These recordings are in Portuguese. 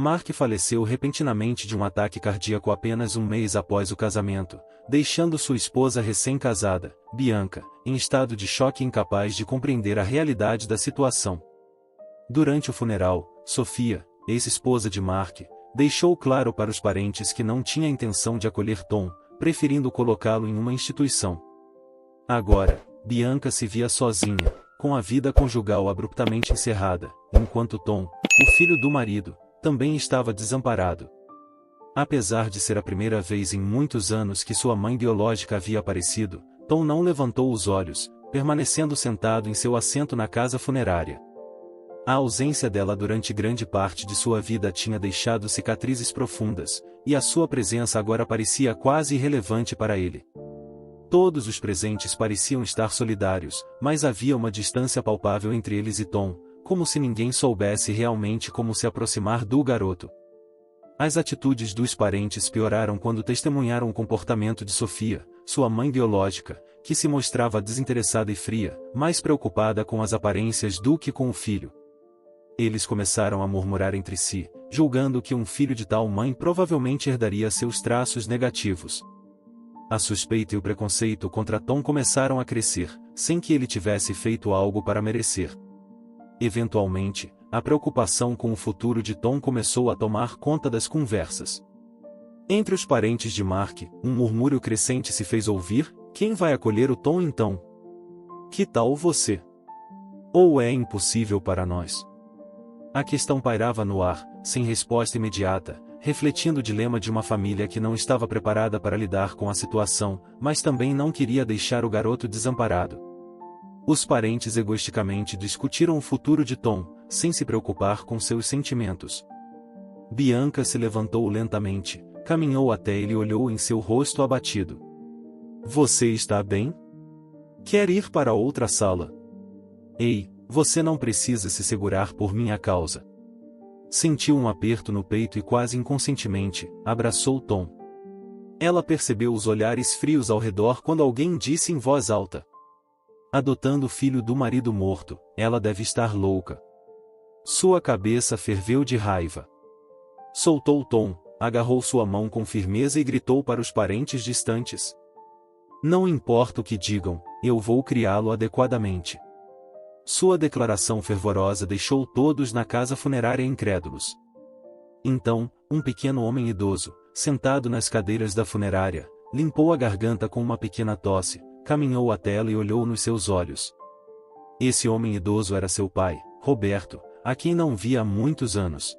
Mark faleceu repentinamente de um ataque cardíaco apenas um mês após o casamento, deixando sua esposa recém-casada, Bianca, em estado de choque e incapaz de compreender a realidade da situação. Durante o funeral, Sophia, ex-esposa de Mark, deixou claro para os parentes que não tinha intenção de acolher Tom, preferindo colocá-lo em uma instituição. Agora, Bianca se via sozinha, com a vida conjugal abruptamente encerrada, enquanto Tom, o filho do marido, também estava desamparado. Apesar de ser a primeira vez em muitos anos que sua mãe biológica havia aparecido, Tom não levantou os olhos, permanecendo sentado em seu assento na casa funerária. A ausência dela durante grande parte de sua vida tinha deixado cicatrizes profundas, e a sua presença agora parecia quase irrelevante para ele. Todos os presentes pareciam estar solidários, mas havia uma distância palpável entre eles e Tom, como se ninguém soubesse realmente como se aproximar do garoto. As atitudes dos parentes pioraram quando testemunharam o comportamento de Sophia, sua mãe biológica, que se mostrava desinteressada e fria, mais preocupada com as aparências do que com o filho. Eles começaram a murmurar entre si, julgando que um filho de tal mãe provavelmente herdaria seus traços negativos. A suspeita e o preconceito contra Tom começaram a crescer, sem que ele tivesse feito algo para merecer. Eventualmente, a preocupação com o futuro de Tom começou a tomar conta das conversas. Entre os parentes de Mark, um murmúrio crescente se fez ouvir: quem vai acolher o Tom então? Que tal você? Ou é impossível para nós? A questão pairava no ar, sem resposta imediata, refletindo o dilema de uma família que não estava preparada para lidar com a situação, mas também não queria deixar o garoto desamparado. Os parentes egoisticamente discutiram o futuro de Tom, sem se preocupar com seus sentimentos. Bianca se levantou lentamente, caminhou até ele e olhou em seu rosto abatido. Você está bem? Quer ir para outra sala? Ei, você não precisa se segurar por minha causa. Sentiu um aperto no peito e quase inconscientemente, abraçou Tom. Ela percebeu os olhares frios ao redor quando alguém disse em voz alta: adotando o filho do marido morto, ela deve estar louca. Sua cabeça ferveu de raiva. Soltou Tom, agarrou sua mão com firmeza e gritou para os parentes distantes: não importa o que digam, eu vou criá-lo adequadamente. Sua declaração fervorosa deixou todos na casa funerária incrédulos. Então, um pequeno homem idoso, sentado nas cadeiras da funerária, limpou a garganta com uma pequena tosse, caminhou até ela e olhou nos seus olhos. Esse homem idoso era seu pai, Roberto, a quem não via há muitos anos.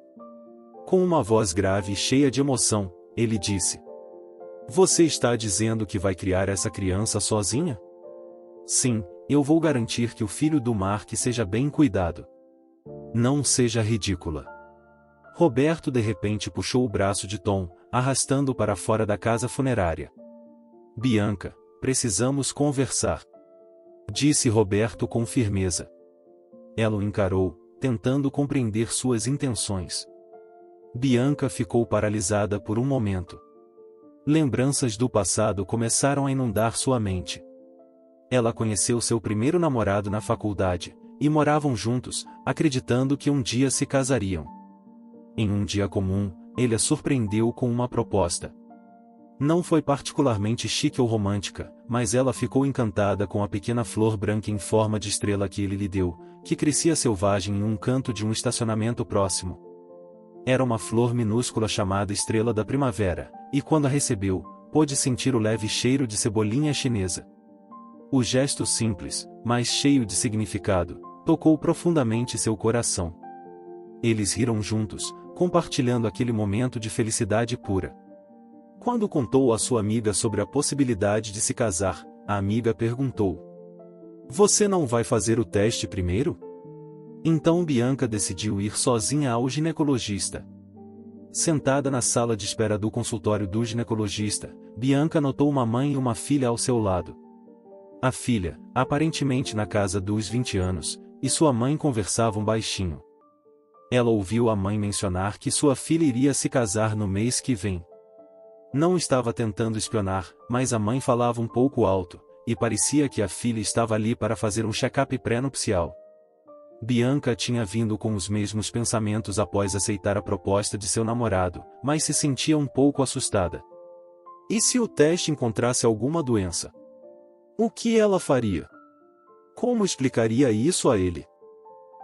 Com uma voz grave e cheia de emoção, ele disse: você está dizendo que vai criar essa criança sozinha? Sim, eu vou garantir que o filho do Mark seja bem cuidado. Não seja ridícula. Roberto de repente puxou o braço de Tom, arrastando-o para fora da casa funerária. Bianca, precisamos conversar, disse Roberto com firmeza. Ela o encarou, tentando compreender suas intenções. Bianca ficou paralisada por um momento. Lembranças do passado começaram a inundar sua mente. Ela conheceu seu primeiro namorado na faculdade, e moravam juntos, acreditando que um dia se casariam. Em um dia comum, ele a surpreendeu com uma proposta. Não foi particularmente chique ou romântica, mas ela ficou encantada com a pequena flor branca em forma de estrela que ele lhe deu, que crescia selvagem em um canto de um estacionamento próximo. Era uma flor minúscula chamada Estrela da Primavera, e quando a recebeu, pôde sentir o leve cheiro de cebolinha chinesa. O gesto simples, mas cheio de significado, tocou profundamente seu coração. Eles riram juntos, compartilhando aquele momento de felicidade pura. Quando contou à sua amiga sobre a possibilidade de se casar, a amiga perguntou: você não vai fazer o teste primeiro? Então Bianca decidiu ir sozinha ao ginecologista. Sentada na sala de espera do consultório do ginecologista, Bianca notou uma mãe e uma filha ao seu lado. A filha, aparentemente na casa dos 20 anos, e sua mãe conversavam baixinho. Ela ouviu a mãe mencionar que sua filha iria se casar no mês que vem. Não estava tentando espionar, mas a mãe falava um pouco alto, e parecia que a filha estava ali para fazer um check-up pré-nupcial. Bianca tinha vindo com os mesmos pensamentos após aceitar a proposta de seu namorado, mas se sentia um pouco assustada. E se o teste encontrasse alguma doença? O que ela faria? Como explicaria isso a ele?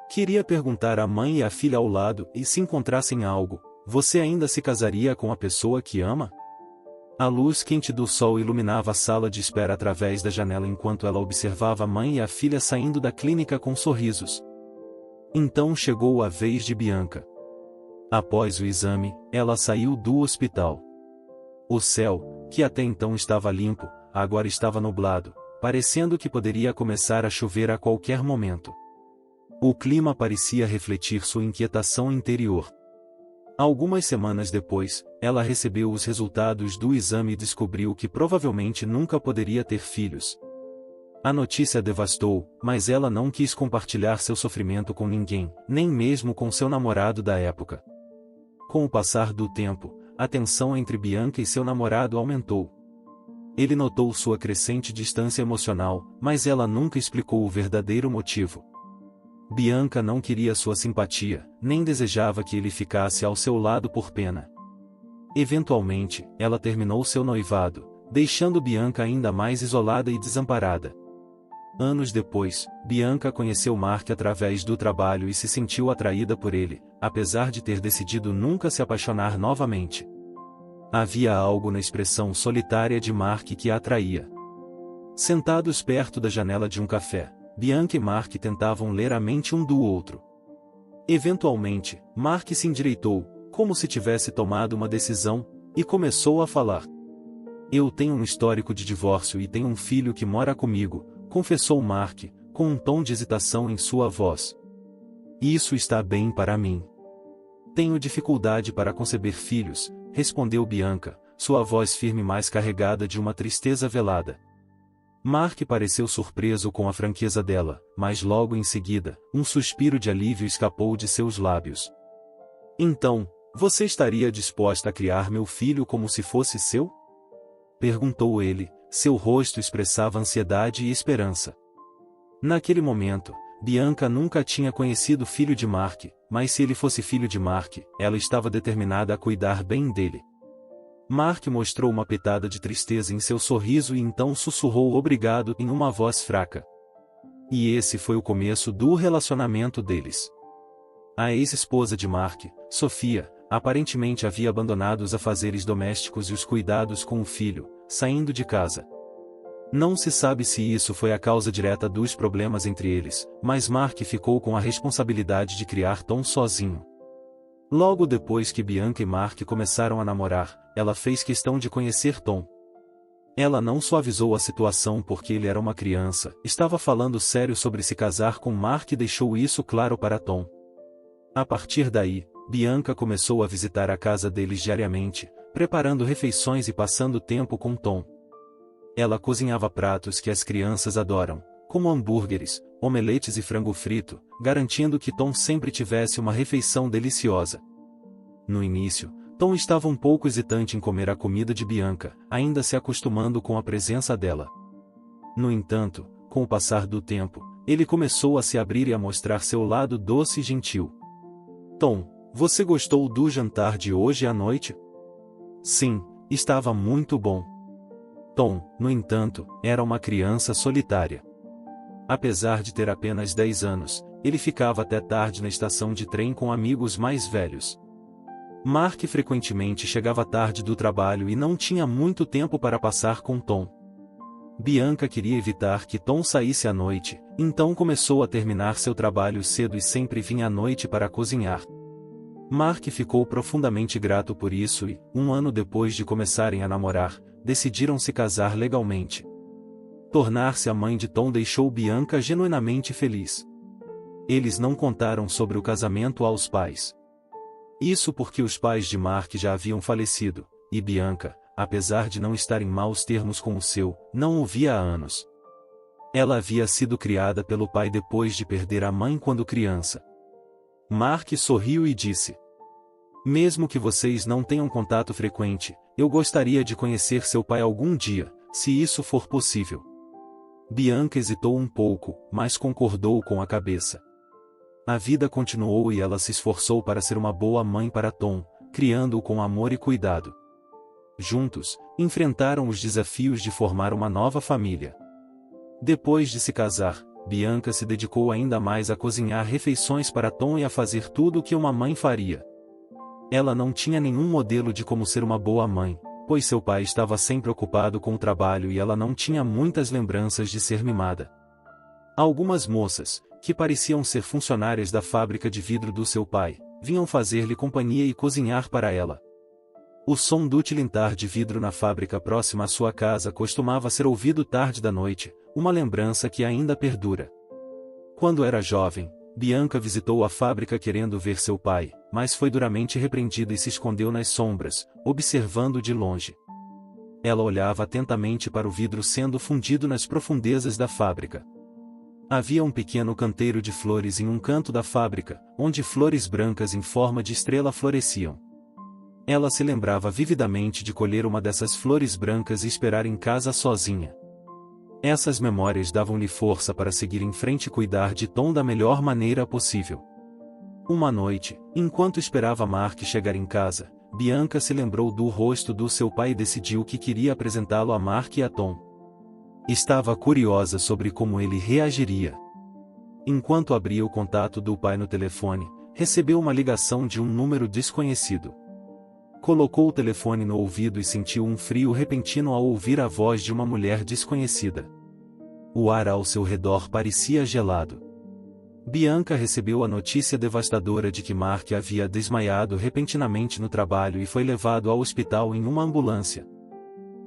Queria perguntar à mãe e à filha ao lado, e se encontrassem algo, você ainda se casaria com a pessoa que ama? A luz quente do sol iluminava a sala de espera através da janela enquanto ela observava a mãe e a filha saindo da clínica com sorrisos. Então chegou a vez de Bianca. Após o exame, ela saiu do hospital. O céu, que até então estava limpo, agora estava nublado, parecendo que poderia começar a chover a qualquer momento. O clima parecia refletir sua inquietação interior. Algumas semanas depois, ela recebeu os resultados do exame e descobriu que provavelmente nunca poderia ter filhos. A notícia devastou, mas ela não quis compartilhar seu sofrimento com ninguém, nem mesmo com seu namorado da época. Com o passar do tempo, a tensão entre Bianca e seu namorado aumentou. Ele notou sua crescente distância emocional, mas ela nunca explicou o verdadeiro motivo. Bianca não queria sua simpatia, nem desejava que ele ficasse ao seu lado por pena. Eventualmente, ela terminou seu noivado, deixando Bianca ainda mais isolada e desamparada. Anos depois, Bianca conheceu Mark através do trabalho e se sentiu atraída por ele, apesar de ter decidido nunca se apaixonar novamente. Havia algo na expressão solitária de Mark que a atraía. Sentados perto da janela de um café, Bianca e Mark tentavam ler a mente um do outro. Eventualmente, Mark se endireitou, como se tivesse tomado uma decisão, e começou a falar. Eu tenho um histórico de divórcio e tenho um filho que mora comigo, confessou Mark, com um tom de hesitação em sua voz. Isso está bem para mim. Tenho dificuldade para conceber filhos, respondeu Bianca, sua voz firme mais carregada de uma tristeza velada. Mark pareceu surpreso com a franqueza dela, mas logo em seguida, um suspiro de alívio escapou de seus lábios. Então, você estaria disposta a criar meu filho como se fosse seu? Perguntou ele, seu rosto expressava ansiedade e esperança. Naquele momento, Bianca nunca tinha conhecido o filho de Mark, mas se ele fosse filho de Mark, ela estava determinada a cuidar bem dele. Mark mostrou uma pitada de tristeza em seu sorriso e então sussurrou obrigado em uma voz fraca. E esse foi o começo do relacionamento deles. A ex-esposa de Mark, Sofia, aparentemente havia abandonado os afazeres domésticos e os cuidados com o filho, saindo de casa. Não se sabe se isso foi a causa direta dos problemas entre eles, mas Mark ficou com a responsabilidade de criar Tom sozinho. Logo depois que Bianca e Mark começaram a namorar, ela fez questão de conhecer Tom. Ela não suavizou a situação porque ele era uma criança, estava falando sério sobre se casar com Mark e deixou isso claro para Tom. A partir daí, Bianca começou a visitar a casa deles diariamente, preparando refeições e passando tempo com Tom. Ela cozinhava pratos que as crianças adoram, como hambúrgueres, omeletes e frango frito, garantindo que Tom sempre tivesse uma refeição deliciosa. No início, Tom estava um pouco hesitante em comer a comida de Bianca, ainda se acostumando com a presença dela. No entanto, com o passar do tempo, ele começou a se abrir e a mostrar seu lado doce e gentil. Tom, você gostou do jantar de hoje à noite? Sim, estava muito bom. Tom, no entanto, era uma criança solitária. Apesar de ter apenas 10 anos, ele ficava até tarde na estação de trem com amigos mais velhos. Mark frequentemente chegava tarde do trabalho e não tinha muito tempo para passar com Tom. Bianca queria evitar que Tom saísse à noite, então começou a terminar seu trabalho cedo e sempre vinha à noite para cozinhar. Mark ficou profundamente grato por isso e, um ano depois de começarem a namorar, decidiram se casar legalmente. Tornar-se a mãe de Tom deixou Bianca genuinamente feliz. Eles não contaram sobre o casamento aos pais. Isso porque os pais de Mark já haviam falecido, e Bianca, apesar de não estar em maus termos com o seu, não o via há anos. Ela havia sido criada pelo pai depois de perder a mãe quando criança. Mark sorriu e disse: mesmo que vocês não tenham contato frequente, eu gostaria de conhecer seu pai algum dia, se isso for possível. Bianca hesitou um pouco, mas concordou com a cabeça. A vida continuou e ela se esforçou para ser uma boa mãe para Tom, criando-o com amor e cuidado. Juntos, enfrentaram os desafios de formar uma nova família. Depois de se casar, Bianca se dedicou ainda mais a cozinhar refeições para Tom e a fazer tudo o que uma mãe faria. Ela não tinha nenhum modelo de como ser uma boa mãe, pois seu pai estava sempre ocupado com o trabalho e ela não tinha muitas lembranças de ser mimada. Algumas moças, que pareciam ser funcionárias da fábrica de vidro do seu pai, vinham fazer-lhe companhia e cozinhar para ela. O som do tilintar de vidro na fábrica próxima à sua casa costumava ser ouvido tarde da noite, uma lembrança que ainda perdura. Quando era jovem, Bianca visitou a fábrica querendo ver seu pai, mas foi duramente repreendida e se escondeu nas sombras, observando de longe. Ela olhava atentamente para o vidro sendo fundido nas profundezas da fábrica. Havia um pequeno canteiro de flores em um canto da fábrica, onde flores brancas em forma de estrela floresciam. Ela se lembrava vividamente de colher uma dessas flores brancas e esperar em casa sozinha. Essas memórias davam-lhe força para seguir em frente e cuidar de Tom da melhor maneira possível. Uma noite, enquanto esperava Mark chegar em casa, Bianca se lembrou do rosto do seu pai e decidiu que queria apresentá-lo a Mark e a Tom. Estava curiosa sobre como ele reagiria. Enquanto abria o contato do pai no telefone, recebeu uma ligação de um número desconhecido. Colocou o telefone no ouvido e sentiu um frio repentino ao ouvir a voz de uma mulher desconhecida. O ar ao seu redor parecia gelado. Bianca recebeu a notícia devastadora de que Mark havia desmaiado repentinamente no trabalho e foi levado ao hospital em uma ambulância.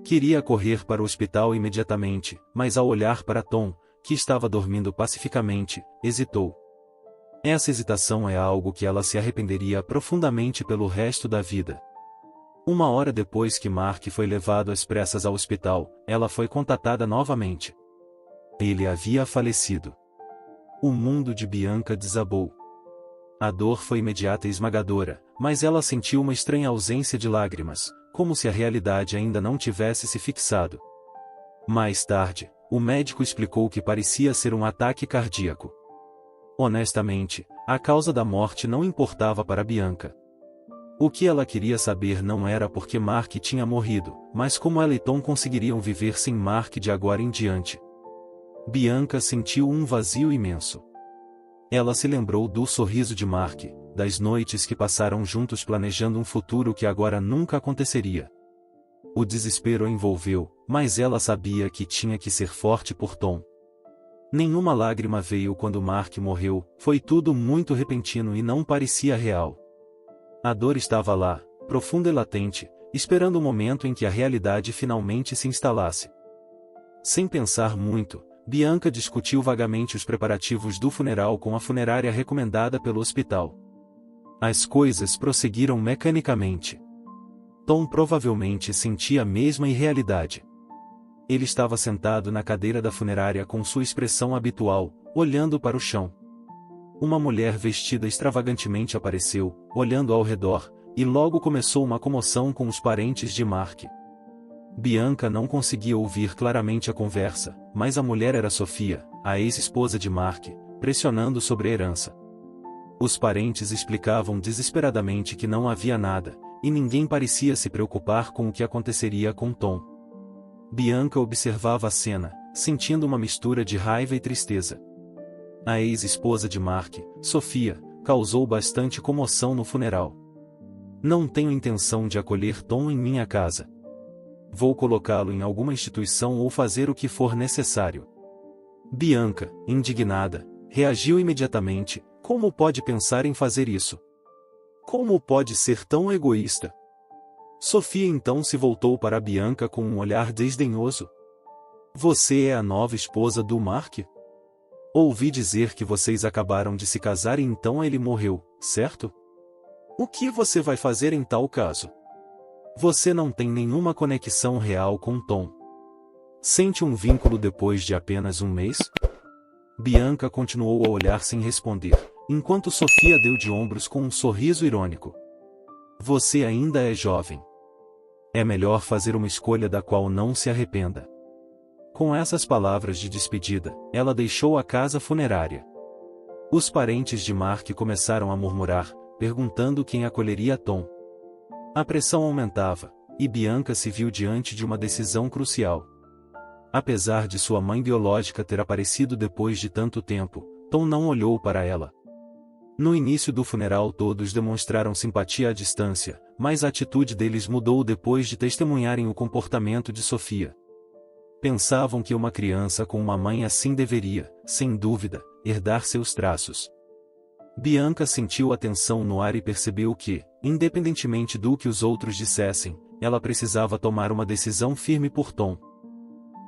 Queria correr para o hospital imediatamente, mas ao olhar para Tom, que estava dormindo pacificamente, hesitou. Essa hesitação é algo que ela se arrependeria profundamente pelo resto da vida. Uma hora depois que Mark foi levado às pressas ao hospital, ela foi contatada novamente. Ele havia falecido. O mundo de Bianca desabou. A dor foi imediata e esmagadora, mas ela sentiu uma estranha ausência de lágrimas, como se a realidade ainda não tivesse se fixado. Mais tarde, o médico explicou que parecia ser um ataque cardíaco. Honestamente, a causa da morte não importava para Bianca. O que ela queria saber não era porque Mark tinha morrido, mas como ela e Tom conseguiriam viver sem Mark de agora em diante. Bianca sentiu um vazio imenso. Ela se lembrou do sorriso de Mark, das noites que passaram juntos planejando um futuro que agora nunca aconteceria. O desespero a envolveu, mas ela sabia que tinha que ser forte por Tom. Nenhuma lágrima veio quando Mark morreu, foi tudo muito repentino e não parecia real. A dor estava lá, profunda e latente, esperando o momento em que a realidade finalmente se instalasse. Sem pensar muito, Bianca discutiu vagamente os preparativos do funeral com a funerária recomendada pelo hospital. As coisas prosseguiram mecanicamente. Tom provavelmente sentia a mesma irrealidade. Ele estava sentado na cadeira da funerária com sua expressão habitual, olhando para o chão. Uma mulher vestida extravagantemente apareceu, olhando ao redor, e logo começou uma comoção com os parentes de Mark. Bianca não conseguia ouvir claramente a conversa, mas a mulher era Sofia, a ex-esposa de Mark, pressionando sobre a herança. Os parentes explicavam desesperadamente que não havia nada, e ninguém parecia se preocupar com o que aconteceria com Tom. Bianca observava a cena, sentindo uma mistura de raiva e tristeza. A ex-esposa de Mark, Sofia, causou bastante comoção no funeral. Não tenho intenção de acolher Tom em minha casa. Vou colocá-lo em alguma instituição ou fazer o que for necessário. Bianca, indignada, reagiu imediatamente. Como pode pensar em fazer isso? Como pode ser tão egoísta? Sofia então se voltou para Bianca com um olhar desdenhoso. Você é a nova esposa do Mark? Ouvi dizer que vocês acabaram de se casar e então ele morreu, certo? O que você vai fazer em tal caso? Você não tem nenhuma conexão real com Tom. Sente um vínculo depois de apenas um mês? Bianca continuou a olhar sem responder, enquanto Sofia deu de ombros com um sorriso irônico. Você ainda é jovem. É melhor fazer uma escolha da qual não se arrependa. Com essas palavras de despedida, ela deixou a casa funerária. Os parentes de Mark começaram a murmurar, perguntando quem acolheria Tom. A pressão aumentava, e Bianca se viu diante de uma decisão crucial. Apesar de sua mãe biológica ter aparecido depois de tanto tempo, Tom não olhou para ela. No início do funeral todos demonstraram simpatia à distância, mas a atitude deles mudou depois de testemunharem o comportamento de Sofia. Pensavam que uma criança com uma mãe assim deveria, sem dúvida, herdar seus traços. Bianca sentiu a tensão no ar e percebeu que, independentemente do que os outros dissessem, ela precisava tomar uma decisão firme por Tom.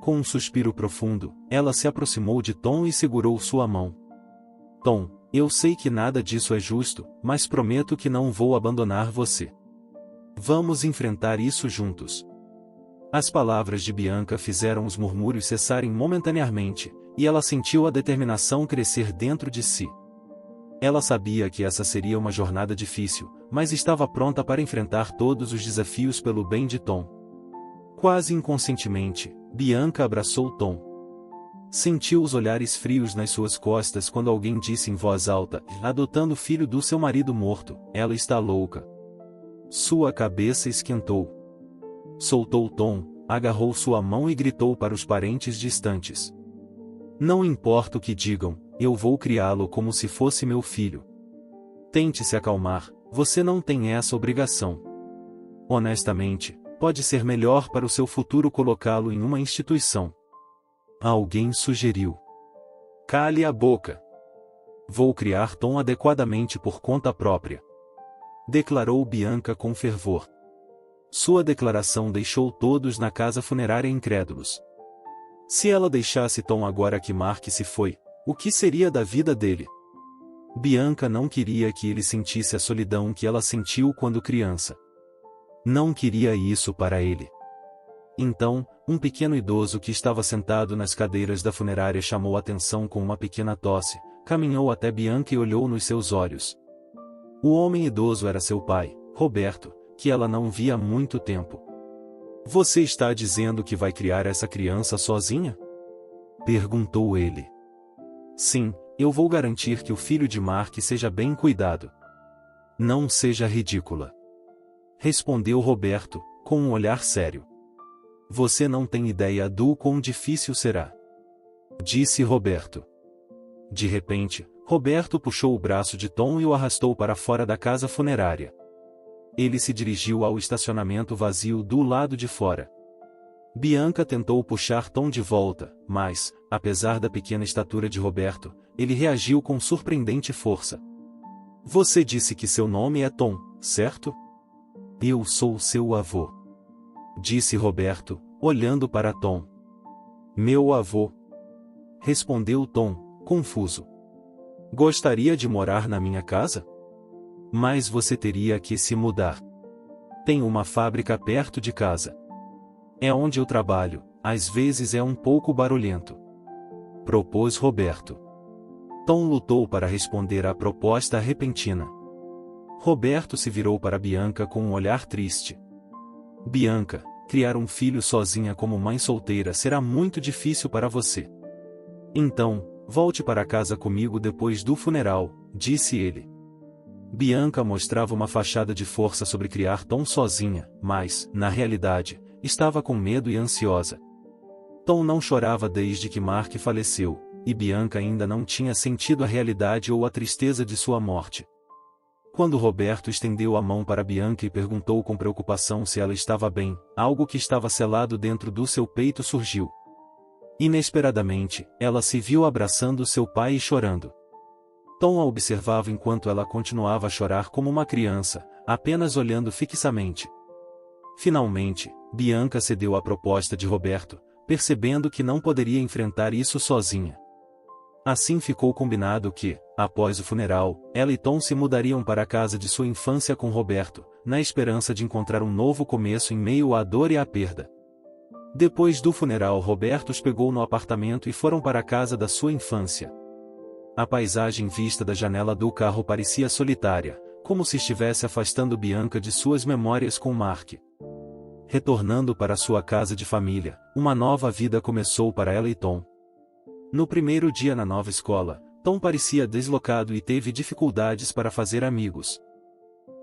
Com um suspiro profundo, ela se aproximou de Tom e segurou sua mão. Tom, eu sei que nada disso é justo, mas prometo que não vou abandonar você. Vamos enfrentar isso juntos. As palavras de Bianca fizeram os murmúrios cessarem momentaneamente, e ela sentiu a determinação crescer dentro de si. Ela sabia que essa seria uma jornada difícil, mas estava pronta para enfrentar todos os desafios pelo bem de Tom. Quase inconscientemente, Bianca abraçou Tom. Sentiu os olhares frios nas suas costas quando alguém disse em voz alta, adotando o filho do seu marido morto, ela está louca. Sua cabeça esquentou. Soltou Tom, agarrou sua mão e gritou para os parentes distantes. Não importa o que digam, eu vou criá-lo como se fosse meu filho. Tente se acalmar, você não tem essa obrigação. Honestamente, pode ser melhor para o seu futuro colocá-lo em uma instituição. Alguém sugeriu. Cale a boca. Vou criar Tom adequadamente por conta própria. Declarou Bianca com fervor. Sua declaração deixou todos na casa funerária incrédulos. Se ela deixasse Tom agora que Mark se foi, o que seria da vida dele? Bianca não queria que ele sentisse a solidão que ela sentiu quando criança. Não queria isso para ele. Então, um pequeno idoso que estava sentado nas cadeiras da funerária chamou a atenção com uma pequena tosse, caminhou até Bianca e olhou nos seus olhos. O homem idoso era seu pai, Roberto, que ela não via há muito tempo. Você está dizendo que vai criar essa criança sozinha? Perguntou ele. Sim, eu vou garantir que o filho de Mark seja bem cuidado. Não seja ridícula. Respondeu Roberto, com um olhar sério. Você não tem ideia do quão difícil será. Disse Roberto. De repente, Roberto puxou o braço de Tom e o arrastou para fora da casa funerária. Ele se dirigiu ao estacionamento vazio do lado de fora. Bianca tentou puxar Tom de volta, mas, apesar da pequena estatura de Roberto, ele reagiu com surpreendente força. Você disse que seu nome é Tom, certo? Eu sou seu avô. Disse Roberto, olhando para Tom. Meu avô. Respondeu Tom, confuso. Gostaria de morar na minha casa? Mas você teria que se mudar. Tem uma fábrica perto de casa. É onde eu trabalho, às vezes é um pouco barulhento. Propôs Roberto. Tom lutou para responder à proposta repentina. Roberto se virou para Bianca com um olhar triste. Bianca, criar um filho sozinha como mãe solteira será muito difícil para você. Então, volte para casa comigo depois do funeral, disse ele. Bianca mostrava uma fachada de força sobre criar Tom sozinha, mas, na realidade, estava com medo e ansiosa. Tom não chorava desde que Mark faleceu, e Bianca ainda não tinha sentido a realidade ou a tristeza de sua morte. Quando Roberto estendeu a mão para Bianca e perguntou com preocupação se ela estava bem, algo que estava selado dentro do seu peito surgiu. Inesperadamente, ela se viu abraçando seu pai e chorando. Tom a observava enquanto ela continuava a chorar como uma criança, apenas olhando fixamente. Finalmente, Bianca cedeu à proposta de Roberto, percebendo que não poderia enfrentar isso sozinha. Assim ficou combinado que, após o funeral, ela e Tom se mudariam para a casa de sua infância com Roberto, na esperança de encontrar um novo começo em meio à dor e à perda. Depois do funeral, Roberto os pegou no apartamento e foram para a casa da sua infância. A paisagem vista da janela do carro parecia solitária, como se estivesse afastando Bianca de suas memórias com Mark. Retornando para sua casa de família, uma nova vida começou para ela e Tom. No primeiro dia na nova escola, Tom parecia deslocado e teve dificuldades para fazer amigos.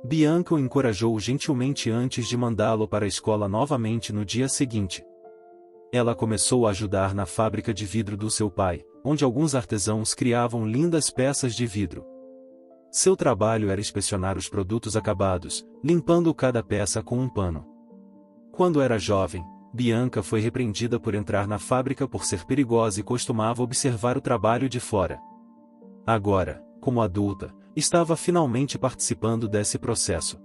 Bianca o encorajou gentilmente antes de mandá-lo para a escola novamente no dia seguinte. Ela começou a ajudar na fábrica de vidro do seu pai, onde alguns artesãos criavam lindas peças de vidro. Seu trabalho era inspecionar os produtos acabados, limpando cada peça com um pano. Quando era jovem, Bianca foi repreendida por entrar na fábrica por ser perigosa e costumava observar o trabalho de fora. Agora, como adulta, estava finalmente participando desse processo.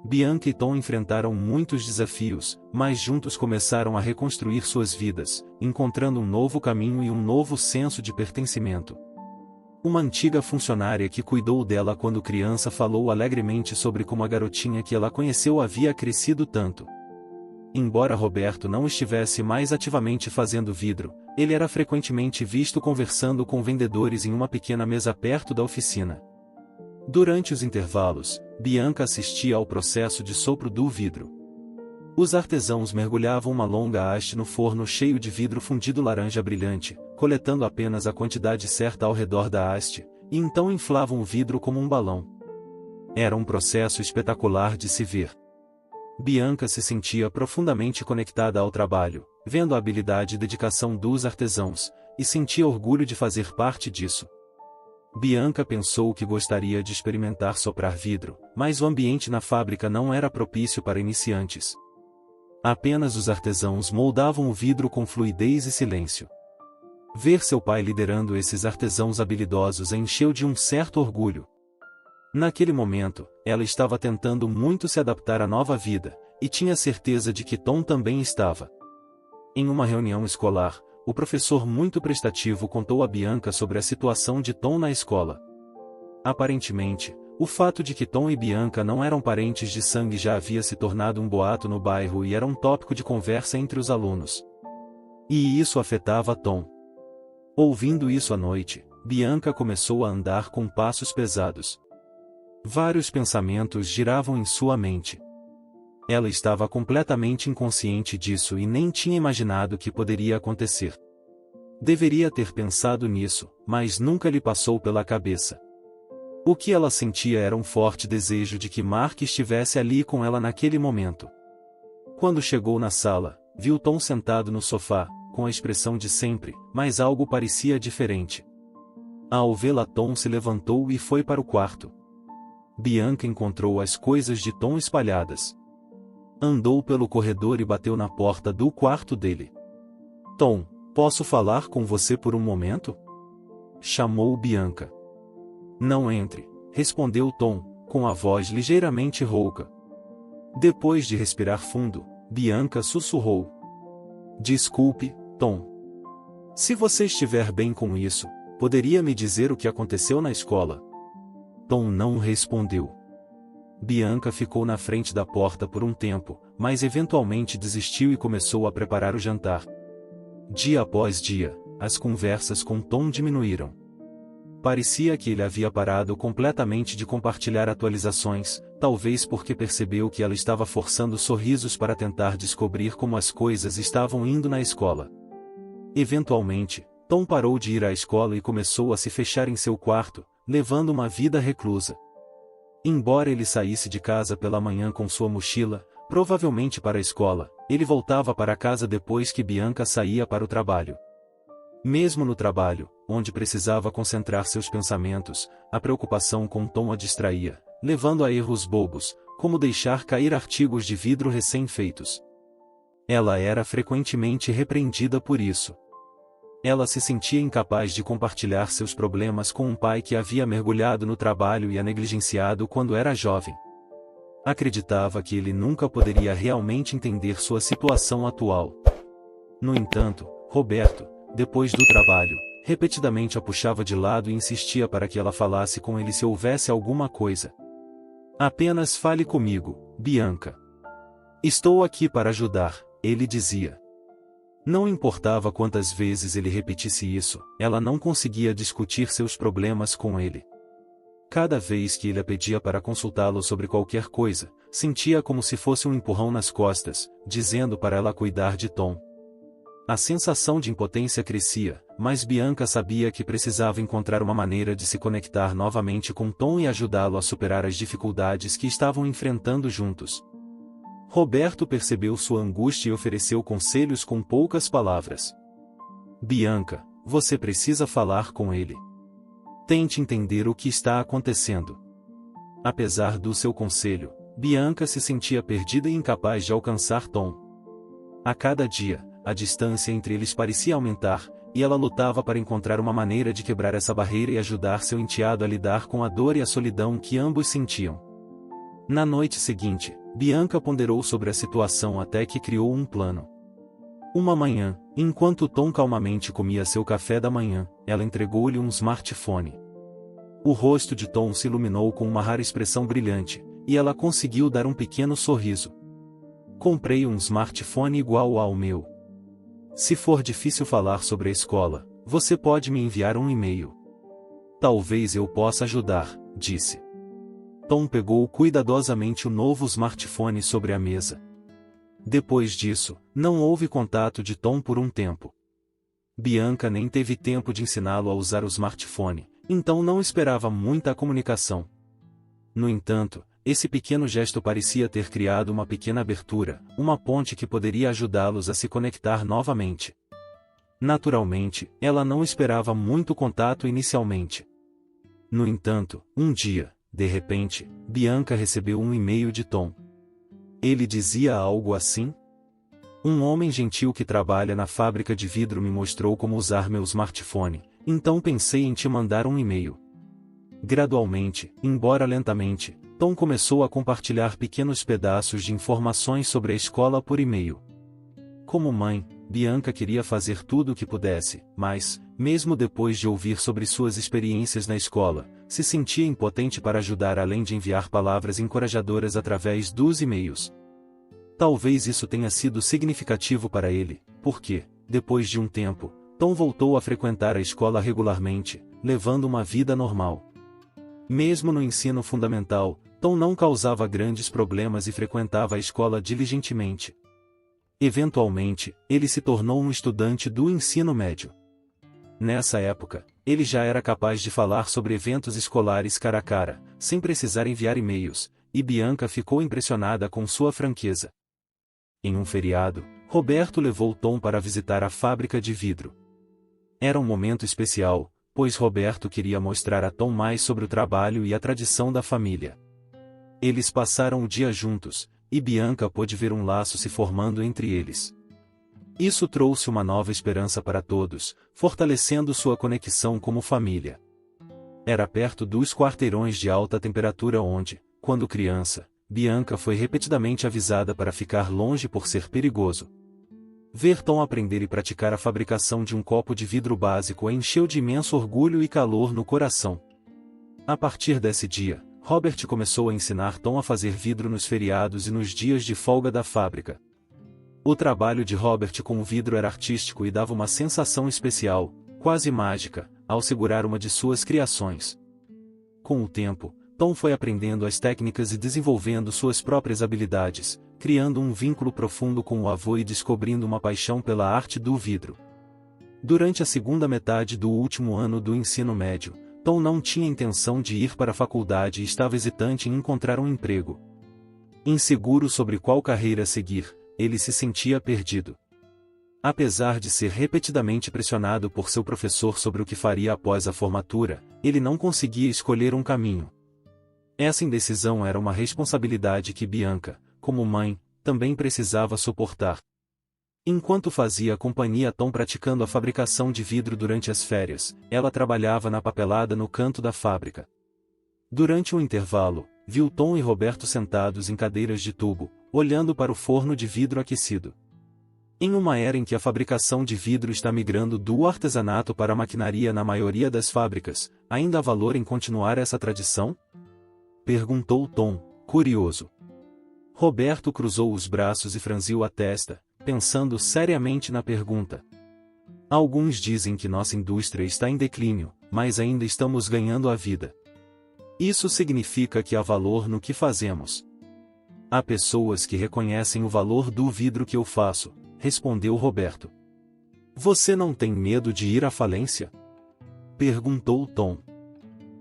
Bianca e Tom enfrentaram muitos desafios, mas juntos começaram a reconstruir suas vidas, encontrando um novo caminho e um novo senso de pertencimento. Uma antiga funcionária que cuidou dela quando criança falou alegremente sobre como a garotinha que ela conheceu havia crescido tanto. Embora Roberto não estivesse mais ativamente fazendo vidro, ele era frequentemente visto conversando com vendedores em uma pequena mesa perto da oficina. Durante os intervalos, Bianca assistia ao processo de sopro do vidro. Os artesãos mergulhavam uma longa haste no forno cheio de vidro fundido laranja brilhante, coletando apenas a quantidade certa ao redor da haste, e então inflavam o vidro como um balão. Era um processo espetacular de se ver. Bianca se sentia profundamente conectada ao trabalho, vendo a habilidade e dedicação dos artesãos, e sentia orgulho de fazer parte disso. Bianca pensou que gostaria de experimentar soprar vidro, mas o ambiente na fábrica não era propício para iniciantes. Apenas os artesãos moldavam o vidro com fluidez e silêncio. Ver seu pai liderando esses artesãos habilidosos a encheu de um certo orgulho. Naquele momento, ela estava tentando muito se adaptar à nova vida, e tinha certeza de que Tom também estava. Em uma reunião escolar, o professor muito prestativo contou a Bianca sobre a situação de Tom na escola. Aparentemente, o fato de que Tom e Bianca não eram parentes de sangue já havia se tornado um boato no bairro e era um tópico de conversa entre os alunos. E isso afetava Tom. Ouvindo isso à noite, Bianca começou a andar com passos pesados. Vários pensamentos giravam em sua mente. Ela estava completamente inconsciente disso e nem tinha imaginado que poderia acontecer. Deveria ter pensado nisso, mas nunca lhe passou pela cabeça. O que ela sentia era um forte desejo de que Mark estivesse ali com ela naquele momento. Quando chegou na sala, viu Tom sentado no sofá, com a expressão de sempre, mas algo parecia diferente. Ao vê-la, Tom se levantou e foi para o quarto. Bianca encontrou as coisas de Tom espalhadas. Andou pelo corredor e bateu na porta do quarto dele. Tom, posso falar com você por um momento? Chamou Bianca. Não entre, respondeu Tom, com a voz ligeiramente rouca. Depois de respirar fundo, Bianca sussurrou. Desculpe, Tom. Se você estiver bem com isso, poderia me dizer o que aconteceu na escola? Tom não respondeu. Bianca ficou na frente da porta por um tempo, mas eventualmente desistiu e começou a preparar o jantar. Dia após dia, as conversas com Tom diminuíram. Parecia que ele havia parado completamente de compartilhar atualizações, talvez porque percebeu que ela estava forçando sorrisos para tentar descobrir como as coisas estavam indo na escola. Eventualmente, Tom parou de ir à escola e começou a se fechar em seu quarto, levando uma vida reclusa. Embora ele saísse de casa pela manhã com sua mochila, provavelmente para a escola, ele voltava para casa depois que Bianca saía para o trabalho. Mesmo no trabalho, onde precisava concentrar seus pensamentos, a preocupação com Tom a distraía, levando a erros bobos, como deixar cair artigos de vidro recém-feitos. Ela era frequentemente repreendida por isso. Ela se sentia incapaz de compartilhar seus problemas com um pai que havia mergulhado no trabalho e a negligenciado quando era jovem. Acreditava que ele nunca poderia realmente entender sua situação atual. No entanto, Roberto, depois do trabalho, repetidamente a puxava de lado e insistia para que ela falasse com ele se houvesse alguma coisa. Apenas fale comigo, Bianca. Estou aqui para ajudar, ele dizia. Não importava quantas vezes ele repetisse isso, ela não conseguia discutir seus problemas com ele. Cada vez que ele a pedia para consultá-lo sobre qualquer coisa, sentia como se fosse um empurrão nas costas, dizendo para ela cuidar de Tom. A sensação de impotência crescia, mas Bianca sabia que precisava encontrar uma maneira de se conectar novamente com Tom e ajudá-lo a superar as dificuldades que estavam enfrentando juntos. Roberto percebeu sua angústia e ofereceu conselhos com poucas palavras. Bianca, você precisa falar com ele. Tente entender o que está acontecendo. Apesar do seu conselho, Bianca se sentia perdida e incapaz de alcançar Tom. A cada dia, a distância entre eles parecia aumentar, e ela lutava para encontrar uma maneira de quebrar essa barreira e ajudar seu enteado a lidar com a dor e a solidão que ambos sentiam. Na noite seguinte, Bianca ponderou sobre a situação até que criou um plano. Uma manhã, enquanto Tom calmamente comia seu café da manhã, ela entregou-lhe um smartphone. O rosto de Tom se iluminou com uma rara expressão brilhante, e ela conseguiu dar um pequeno sorriso. Comprei um smartphone igual ao meu. Se for difícil falar sobre a escola, você pode me enviar um e-mail. Talvez eu possa ajudar, disse. Tom pegou cuidadosamente o novo smartphone sobre a mesa. Depois disso, não houve contato de Tom por um tempo. Bianca nem teve tempo de ensiná-lo a usar o smartphone, então não esperava muita comunicação. No entanto, esse pequeno gesto parecia ter criado uma pequena abertura, uma ponte que poderia ajudá-los a se conectar novamente. Naturalmente, ela não esperava muito contato inicialmente. No entanto, um dia, de repente, Bianca recebeu um e-mail de Tom. Ele dizia algo assim: um homem gentil que trabalha na fábrica de vidro me mostrou como usar meu smartphone, então pensei em te mandar um e-mail. Gradualmente, embora lentamente, Tom começou a compartilhar pequenos pedaços de informações sobre a escola por e-mail. Como mãe, Bianca queria fazer tudo o que pudesse, mas, mesmo depois de ouvir sobre suas experiências na escola, se sentia impotente para ajudar além de enviar palavras encorajadoras através dos e-mails. Talvez isso tenha sido significativo para ele, porque, depois de um tempo, Tom voltou a frequentar a escola regularmente, levando uma vida normal. Mesmo no ensino fundamental, Tom não causava grandes problemas e frequentava a escola diligentemente. Eventualmente, ele se tornou um estudante do ensino médio. Nessa época, ele já era capaz de falar sobre eventos escolares cara a cara, sem precisar enviar e-mails, e Bianca ficou impressionada com sua franqueza. Em um feriado, Roberto levou Tom para visitar a fábrica de vidro. Era um momento especial, pois Roberto queria mostrar a Tom mais sobre o trabalho e a tradição da família. Eles passaram o dia juntos, e Bianca pôde ver um laço se formando entre eles. Isso trouxe uma nova esperança para todos, fortalecendo sua conexão como família. Era perto dos quarteirões de alta temperatura onde, quando criança, Bianca foi repetidamente avisada para ficar longe por ser perigoso. Ver Tom aprender e praticar a fabricação de um copo de vidro básico a encheu de imenso orgulho e calor no coração. A partir desse dia, Robert começou a ensinar Tom a fazer vidro nos feriados e nos dias de folga da fábrica. O trabalho de Robert com o vidro era artístico e dava uma sensação especial, quase mágica, ao segurar uma de suas criações. Com o tempo, Tom foi aprendendo as técnicas e desenvolvendo suas próprias habilidades, criando um vínculo profundo com o avô e descobrindo uma paixão pela arte do vidro. Durante a segunda metade do último ano do ensino médio, Tom não tinha intenção de ir para a faculdade e estava hesitante em encontrar um emprego. Inseguro sobre qual carreira seguir, ele se sentia perdido. Apesar de ser repetidamente pressionado por seu professor sobre o que faria após a formatura, ele não conseguia escolher um caminho. Essa indecisão era uma responsabilidade que Bianca, como mãe, também precisava suportar. Enquanto fazia companhia a Tom praticando a fabricação de vidro durante as férias, ela trabalhava na papelada no canto da fábrica. Durante um intervalo, viu Tom e Roberto sentados em cadeiras de tubo, olhando para o forno de vidro aquecido. Em uma era em que a fabricação de vidro está migrando do artesanato para a maquinaria na maioria das fábricas, ainda há valor em continuar essa tradição? Perguntou Tom, curioso. Roberto cruzou os braços e franziu a testa, pensando seriamente na pergunta. Alguns dizem que nossa indústria está em declínio, mas ainda estamos ganhando a vida. Isso significa que há valor no que fazemos. Há pessoas que reconhecem o valor do vidro que eu faço, respondeu Roberto. Você não tem medo de ir à falência? Perguntou Tom.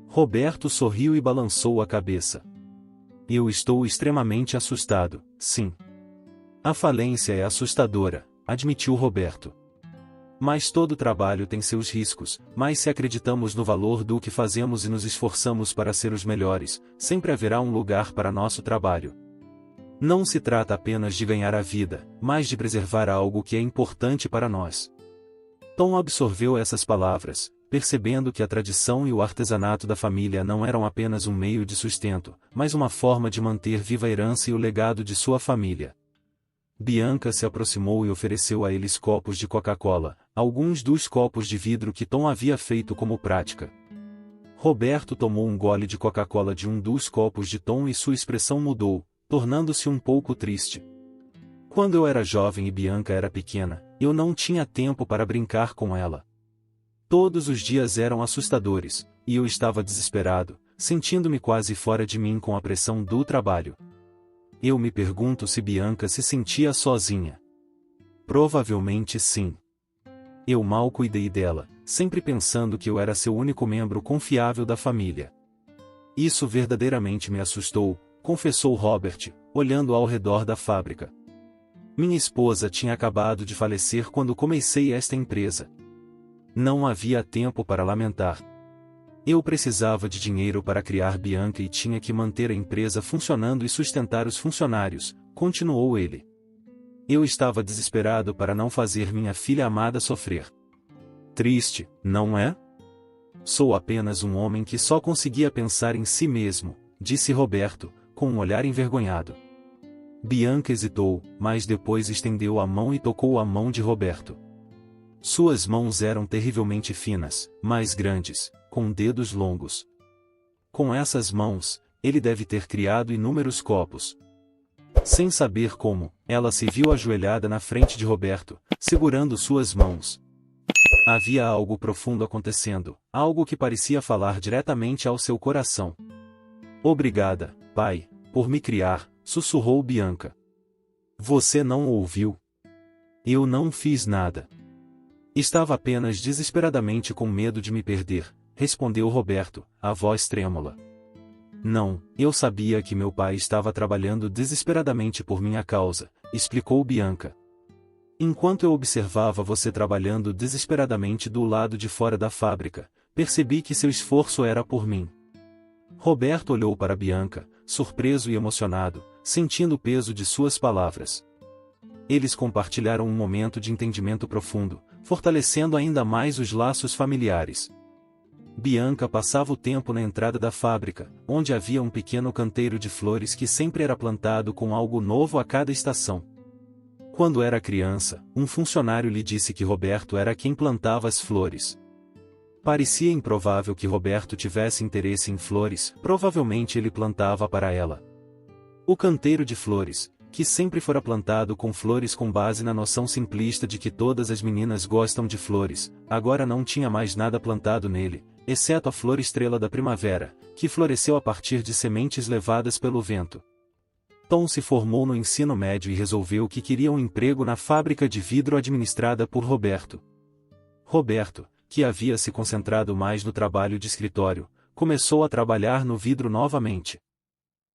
Roberto sorriu e balançou a cabeça. Eu estou extremamente assustado, sim. A falência é assustadora, admitiu Roberto. Mas todo trabalho tem seus riscos, mas se acreditamos no valor do que fazemos e nos esforçamos para ser os melhores, sempre haverá um lugar para nosso trabalho. Não se trata apenas de ganhar a vida, mas de preservar algo que é importante para nós. Tom absorveu essas palavras, percebendo que a tradição e o artesanato da família não eram apenas um meio de sustento, mas uma forma de manter viva a herança e o legado de sua família. Bianca se aproximou e ofereceu a eles copos de Coca-Cola, alguns dos copos de vidro que Tom havia feito como prática. Roberto tomou um gole de Coca-Cola de um dos copos de Tom e sua expressão mudou, tornando-se um pouco triste. Quando eu era jovem e Bianca era pequena, eu não tinha tempo para brincar com ela. Todos os dias eram assustadores, e eu estava desesperado, sentindo-me quase fora de mim com a pressão do trabalho. Eu me pergunto se Bianca se sentia sozinha. Provavelmente sim. Eu mal cuidei dela, sempre pensando que eu era seu único membro confiável da família. Isso verdadeiramente me assustou, confessou Robert, olhando ao redor da fábrica. Minha esposa tinha acabado de falecer quando comecei esta empresa. Não havia tempo para lamentar. Eu precisava de dinheiro para criar Bianca e tinha que manter a empresa funcionando e sustentar os funcionários, continuou ele. Eu estava desesperado para não fazer minha filha amada sofrer. Triste, não é? Sou apenas um homem que só conseguia pensar em si mesmo, disse Roberto, com um olhar envergonhado. Bianca hesitou, mas depois estendeu a mão e tocou a mão de Roberto. Suas mãos eram terrivelmente finas, mas grandes, com dedos longos. Com essas mãos, ele deve ter criado inúmeros copos. Sem saber como, ela se viu ajoelhada na frente de Roberto, segurando suas mãos. Havia algo profundo acontecendo, algo que parecia falar diretamente ao seu coração. Obrigada, pai, por me criar, sussurrou Bianca. Você não ouviu? Eu não fiz nada. Estava apenas desesperadamente com medo de me perder, respondeu Roberto, a voz trêmula. Não, eu sabia que meu pai estava trabalhando desesperadamente por minha causa, explicou Bianca. Enquanto eu observava você trabalhando desesperadamente do lado de fora da fábrica, percebi que seu esforço era por mim. Roberto olhou para Bianca, surpreso e emocionado, sentindo o peso de suas palavras. Eles compartilharam um momento de entendimento profundo, fortalecendo ainda mais os laços familiares. Bianca passava o tempo na entrada da fábrica, onde havia um pequeno canteiro de flores que sempre era plantado com algo novo a cada estação. Quando era criança, um funcionário lhe disse que Roberto era quem plantava as flores. Parecia improvável que Roberto tivesse interesse em flores, provavelmente ele plantava para ela. O canteiro de flores, que sempre fora plantado com flores com base na noção simplista de que todas as meninas gostam de flores, agora não tinha mais nada plantado nele, exceto a flor estrela da primavera, que floresceu a partir de sementes levadas pelo vento. Tom se formou no ensino médio e resolveu que queria um emprego na fábrica de vidro administrada por Roberto. Roberto, que havia se concentrado mais no trabalho de escritório, começou a trabalhar no vidro novamente.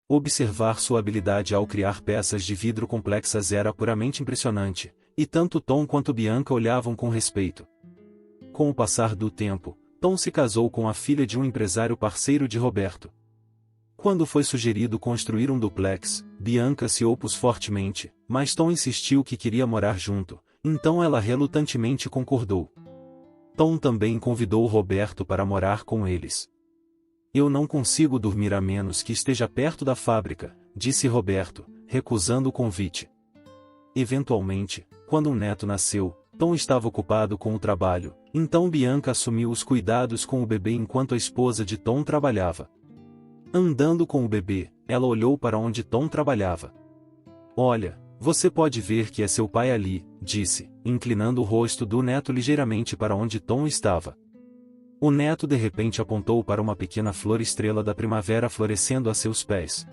Observar sua habilidade ao criar peças de vidro complexas era puramente impressionante, e tanto Tom quanto Bianca olhavam com respeito. Com o passar do tempo, Tom se casou com a filha de um empresário parceiro de Roberto. Quando foi sugerido construir um duplex, Bianca se opôs fortemente, mas Tom insistiu que queria morar junto, então ela relutantemente concordou. Tom também convidou Roberto para morar com eles. Eu não consigo dormir a menos que esteja perto da fábrica, disse Roberto, recusando o convite. Eventualmente, quando um neto nasceu, Tom estava ocupado com o trabalho, então Bianca assumiu os cuidados com o bebê enquanto a esposa de Tom trabalhava. Andando com o bebê, ela olhou para onde Tom trabalhava. Olha, você pode ver que é seu pai ali, disse, inclinando o rosto do neto ligeiramente para onde Tom estava. O neto de repente apontou para uma pequena flor estrela da primavera florescendo a seus pés.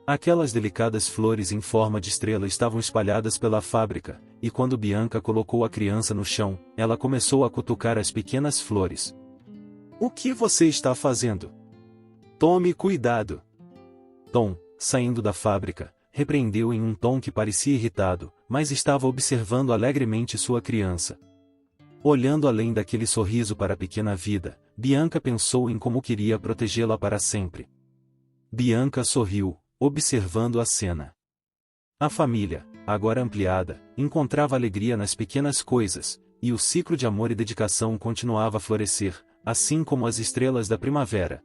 Aquelas delicadas flores em forma de estrela estavam espalhadas pela fábrica, e quando Bianca colocou a criança no chão, ela começou a cutucar as pequenas flores. "O que você está fazendo? Tome cuidado!" Tom, saindo da fábrica, repreendeu em um tom que parecia irritado, mas estava observando alegremente sua criança. Olhando além daquele sorriso para a pequena vida, Bianca pensou em como queria protegê-la para sempre. Bianca sorriu, observando a cena. A família, agora ampliada, encontrava alegria nas pequenas coisas, e o ciclo de amor e dedicação continuava a florescer, assim como as estrelas da primavera.